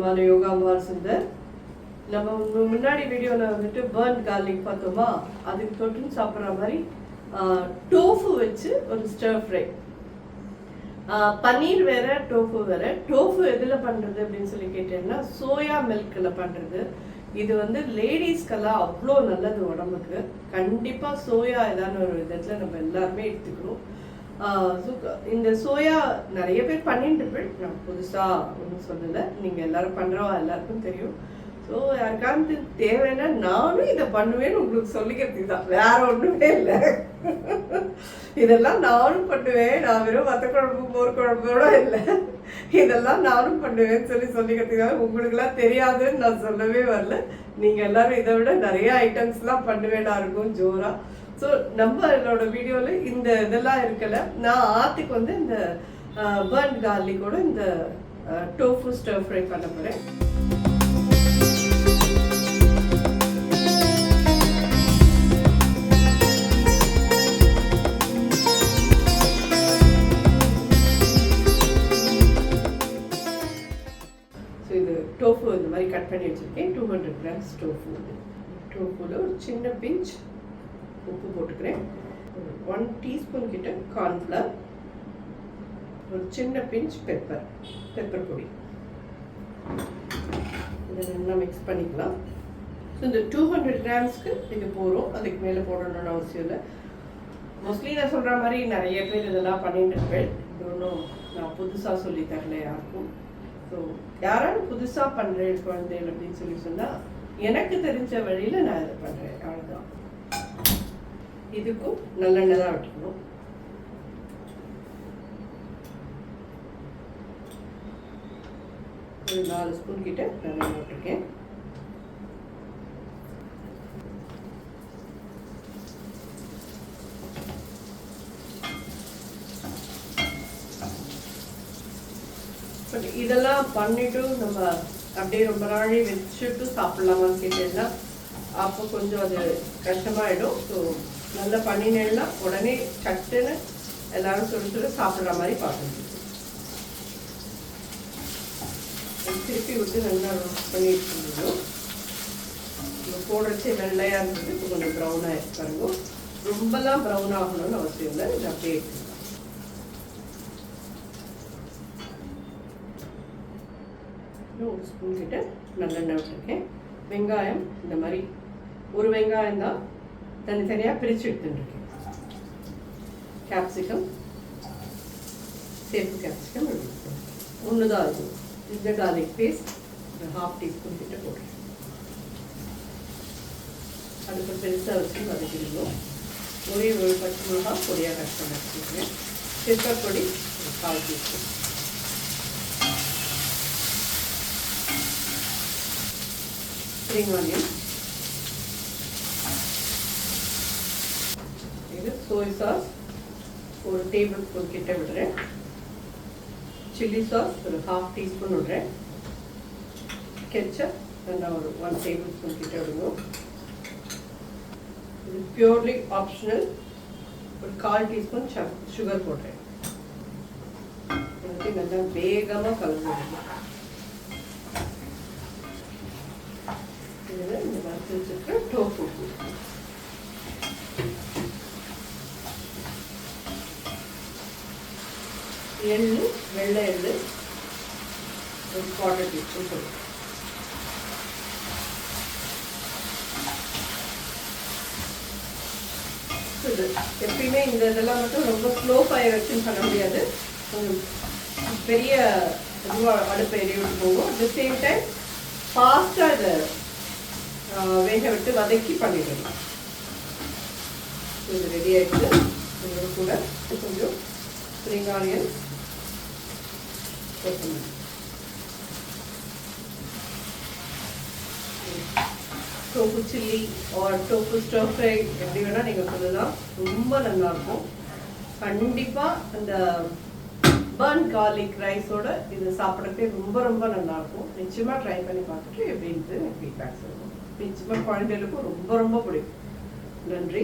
விதமான யோகா மார்ஸ் இந்த நம்ம முன்னாடி வீடியோவில் வந்துட்டு பர்ன் கார்லிக் பார்த்தோமா, அதுக்கு தொட்டுன்னு சாப்பிட்ற மாதிரி டோஃபு வச்சு ஒரு ஸ்டர் ஃப்ரை. பன்னீர் வேற, டோஃபு வேற. டோஃபு எதில் பண்ணுறது அப்படின்னு சொல்லி கேட்டீங்கன்னா சோயா மில்கில் பண்ணுறது. இது வந்து லேடிஸ்க்கெல்லாம் அவ்வளோ நல்லது உடம்புக்கு. கண்டிப்பாக சோயா ஏதான ஒரு விதத்தில் நம்ம எல்லாருமே எடுத்துக்கணும். இந்த சோயா நிறைய பேர் பண்ணிட்டு இருப்பேன், நான் புதுசாக ஒன்றும் சொல்லலை, நீங்கள் எல்லாரும் பண்ணுறவா எல்லாருக்கும் தெரியும். ஸோ யாருக்காவது தேவைன்னா நானும் இதை பண்ணுவேன்னு உங்களுக்கு சொல்லிக்கிறதுக்கு தான், வேற ஒன்றுமே இல்லை. இதெல்லாம் நானும் பண்ணுவேன், நான் வெறும் வத்த குழம்பு மோர் குழம்போட இல்லை, இதெல்லாம் நானும் பண்ணுவேன்னு சொல்லிக்கிறதுக்காக. உங்களுக்குலாம் தெரியாதுன்னு நான் சொல்லவே வரல. நீங்கள் எல்லாரும் இதை விட நிறைய ஐட்டம்ஸ்லாம் பண்ணுவேனா இருக்கும் ஜோரா. ஸோ நம்மளோட வீடியோவில் இந்த இதெல்லாம் இருக்கல. நான் ஆற்றுக்கு வந்து இந்த பர்ன் கார்லிக்கோட இந்த டோஃபு ஸ்டர் ஃப்ரை பண்ண போகிறேன். இது டோஃபு இந்த மாதிரி கட் பண்ணி வச்சுருக்கேன். 200 கிராம்ஸ் டோஃபு. டோஃபுவில் ஒரு சின்ன பிஞ்ச் உப்பு போட்டுக்கிறேன். 1 டீஸ்பூன் கிட்ட கார்ன்ஃப்ளவர், ஒரு சின்ன பிஞ்ச் பெப்பர் பொடி. இதை நல்லா மிக்ஸ் பண்ணிக்கலாம். ஸோ இந்த 200 கிராம்ஸ்க்கு இது போகிறோம், அதுக்கு மேலே போடணும்னு அவசியம் இல்லை. மோஸ்ட்லி நான் சொல்கிற மாதிரி நிறைய பேர் இதெல்லாம் பண்ணிட்டு இருப்பேன். இது ஒன்றும் நான் புதுசாக சொல்லி தரல யாருக்கும். ஸோ யாராவது புதுசாக பண்ணுறேன் குழந்தைகள் அப்படின்னு சொல்லி சொன்னால் எனக்கு தெரிஞ்ச வழியில் நான் இதை பண்ணுறேன், அவ்வளோதான். இதுக்கும் நல்லெண்ணெய் தான் விட்டுக்கணும். ஒரு 4 ஸ்பூன் கிட்ட நல்லெண்ணெய் விட்டுருக்கேன். பட் இதெல்லாம் பண்ணிட்டு நம்ம அப்படியே ரொம்ப நாளே வச்சுட்டு சாப்பிட்லாமான்னு கேட்டீங்கன்னா அப்போ கொஞ்சம் அது கஷ்டமாயிடும். ஸோ நல்லா பண்ணினேன்னா உடனே சட்டுன்னு எல்லாரும் சுடு சாப்பிட்ற மாதிரி பார்க்கணும். திருப்பி விட்டு நல்லா ரோஸ்ட் பண்ணிட்டு இருந்தோம். இப்போ போடுறச்சே வெள்ளையாக இருந்தது, இப்போ கொஞ்சம் ப்ரௌனாக பாருங்க. ரொம்பலாம் ப்ரௌன் ஆகணும்னு அவசியம் இல்லை, இது அப்படியே எடுத்துக்கலாம். ஒரு ஸ்பூன் கிட்ட நல்லெண்ணெய் விட்டுருக்கேன். வெங்காயம் இந்த மாதிரி ஒரு வெங்காயம் தான் தனித்தனியாக பிரித்து எடுத்துட்டுருக்கேன். கேப்சிகம், சேப்பு கேப்சிகம் ஒன்று தான் இருக்கும். இந்த கார்லிக் பேஸ்ட் ஒரு 1/2 டீஸ்பூன் கிட்ட போடுறேன். அதுக்கு பெருசாக வச்சு வதக்கிடுவோம். ஒரே ஒரு பச்சை மிளகா பொடியாக கட் பண்ணி வச்சுருக்கேன். பெப்பர் பொடி ஒரு 1/4 டீஸ்பூன். ஸ்ப்ரிங் ஆனியன், இது சோய் சாஸ் ஒரு டேபிள் ஸ்பூன் கிட்ட விடுறேன். சில்லி சாஸ் ஒரு 1/2 டீஸ்பூன் விடுறேன். கெச்சப் நான் ஒரு 1 டேபிள் ஸ்பூன் கிட்ட விடுவோம். இது பியூர்லி ஆப்ஷனல். ஒரு 1/4 டீஸ்பூன் சுகர் போடுறேன். நல்லா வேகமாக கலந்து விடுவோம். இதில் இந்த வறுத்து வச்சுருக்க டோஃபு, எள்ளு, வெள்ளை எள்ளு ஒரு 1/4 டீஸ்பூன் போடுவோம். இது எப்பயுமே இந்த இதெல்லாம் மட்டும் ரொம்ப ஸ்லோ ஃபயர் வச்சுன்னு பண்ண முடியாது. கொஞ்சம் பெரிய இதுவாக அடுப்பை எரிய விட்டு போகும். அட் த சேம் டைம் ஃபாஸ்ட்டாக இதை வேக விட்டு வதக்கி பண்ணிடலாம். இது ரெடி ஆகிடுது. இதோட கூட கொஞ்சம் ஸ்ப்ரிங் ஆனியன், கொத்தமல்லி, tofu chilli or tofu stir fry எப்படி வேணால் நீங்கள் சொல்லலாம். ரொம்ப நல்லாயிருக்கும். கண்டிப்பாக அந்த பர்ன் கார்லிக் ரைஸோட இது சாப்பிட்றதுக்கு ரொம்ப ரொம்ப நல்லாயிருக்கும். நிச்சயமாக ட்ரை பண்ணி பார்த்துட்டு எப்படின்ட்டு ஃபீட்பேக் சொல்லுவோம். நிச்சயமாக குழந்தைகளுக்கும் ரொம்ப ரொம்ப பிடிக்கும். நன்றி.